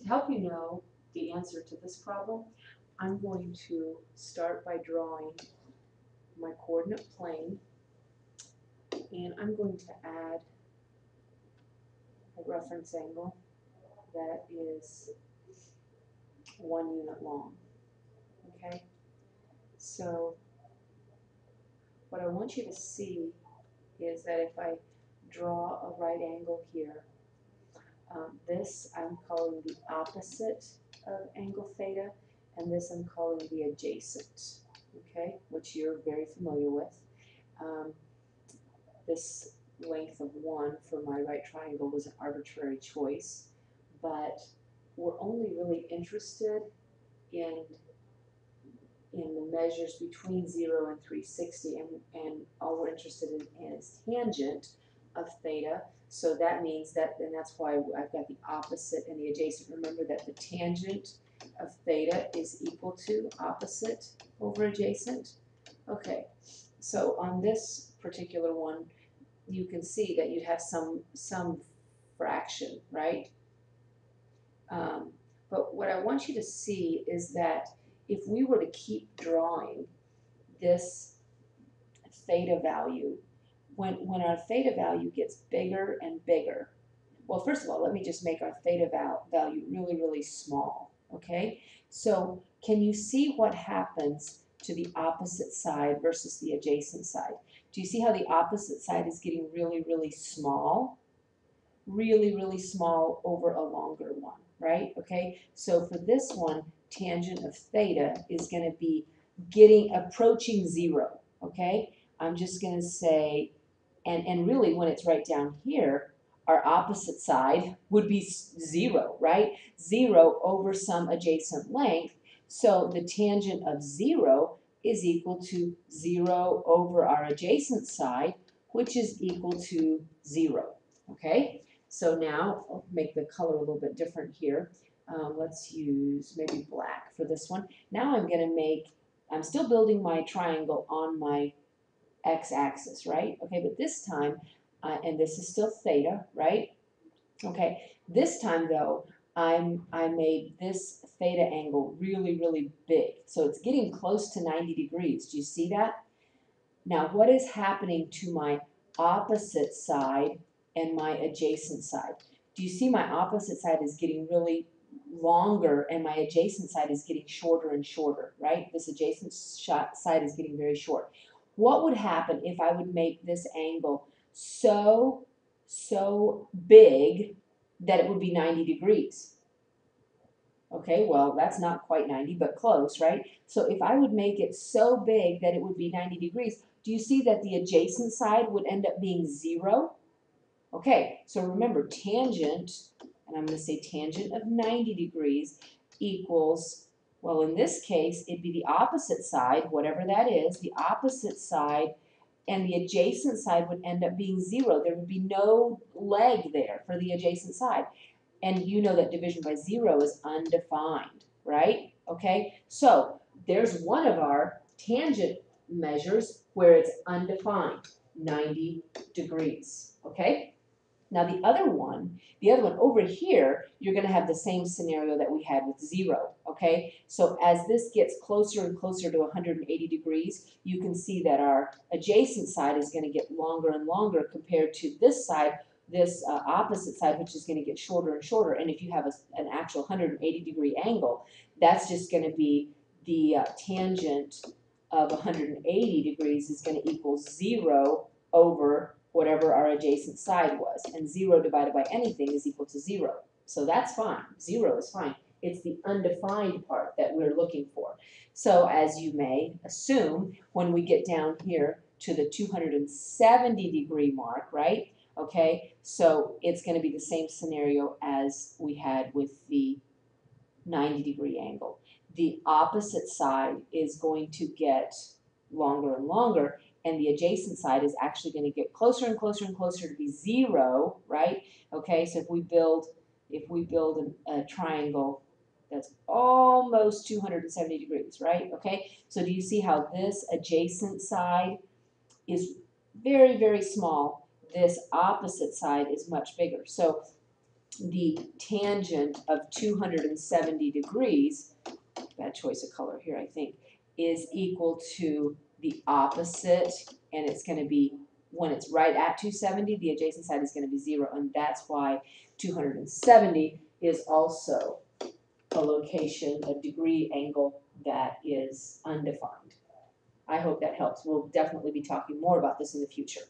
To help you know the answer to this problem, I'm going to start by drawing my coordinate plane, and I'm going to add a reference angle that is 1 unit long. Okay? So what I want you to see is that if I draw a right angle here, this I'm calling the opposite of angle theta, and this I'm calling the adjacent, okay, which you're very familiar with. This length of 1 for my right triangle was an arbitrary choice, but we're only really interested in the measures between 0 and 360, and all we're interested in is tangent of theta. So that means that, and that's why I've got the opposite and the adjacent. Remember that the tangent of theta is equal to opposite over adjacent. Okay, so on this particular one, you can see that you'd have some fraction, right? But what I want you to see is that if we were to keep drawing this theta value, when our theta value gets bigger and bigger, well, first of all, let me just make our theta value really, really small, okay? So can you see what happens to the opposite side versus the adjacent side? Do you see how the opposite side is getting really, really small? Really, really small over a longer one, right? Okay, so for this one, tangent of theta is going to be approaching 0, okay? I'm just going to say, and really when it's right down here, our opposite side would be 0, right? 0 over some adjacent length, so the tangent of 0 is equal to 0 over our adjacent side, which is equal to 0, okay? So now I'll make the color a little bit different here. Let's use maybe black for this one. Now I'm still building my triangle on my x-axis, right? Okay, but this time, and this is still theta, right? Okay, this time though, I made this theta angle really, really big. So it's getting close to 90 degrees. Do you see that? Now what is happening to my opposite side and my adjacent side? Do you see my opposite side is getting really longer and my adjacent side is getting shorter and shorter, right? This adjacent side is getting very short. What would happen if I would make this angle so big that it would be 90 degrees? Okay, well, that's not quite 90, but close, right? So if I would make it so big that it would be 90 degrees, do you see that the adjacent side would end up being 0? Okay, so remember, tangent, and I'm going to say tangent of 90 degrees equals, well, in this case, it'd be the opposite side, whatever that is, the opposite side, and the adjacent side would end up being 0. There would be no leg there for the adjacent side. And you know that division by 0 is undefined, right? Okay, so there's one of our tangent measures where it's undefined, 90 degrees, okay? Now the other one over here, you're going to have the same scenario that we had with 0, okay? So as this gets closer and closer to 180 degrees, you can see that our adjacent side is going to get longer and longer compared to this side, this opposite side, which is going to get shorter and shorter. And if you have an actual 180 degree angle, that's just going to be the tangent of 180 degrees is going to equal 0 over whatever our adjacent side was. And 0 divided by anything is equal to 0. So that's fine. 0 is fine. It's the undefined part that we're looking for. So as you may assume, when we get down here to the 270 degree mark, right? Okay, so it's going to be the same scenario as we had with the 90 degree angle. The opposite side is going to get longer and longer, and the adjacent side is actually going to get closer and closer and closer to be 0, right? Okay, so if we build a triangle that's almost 270 degrees, right? Okay, so do you see how this adjacent side is very, very small? This opposite side is much bigger. So the tangent of 270 degrees, bad choice of color here, I think, is equal to the opposite, and it's going to be, when it's right at 270, the adjacent side is going to be 0, and that's why 270 is also a location, a degree angle that is undefined. I hope that helps. We'll definitely be talking more about this in the future.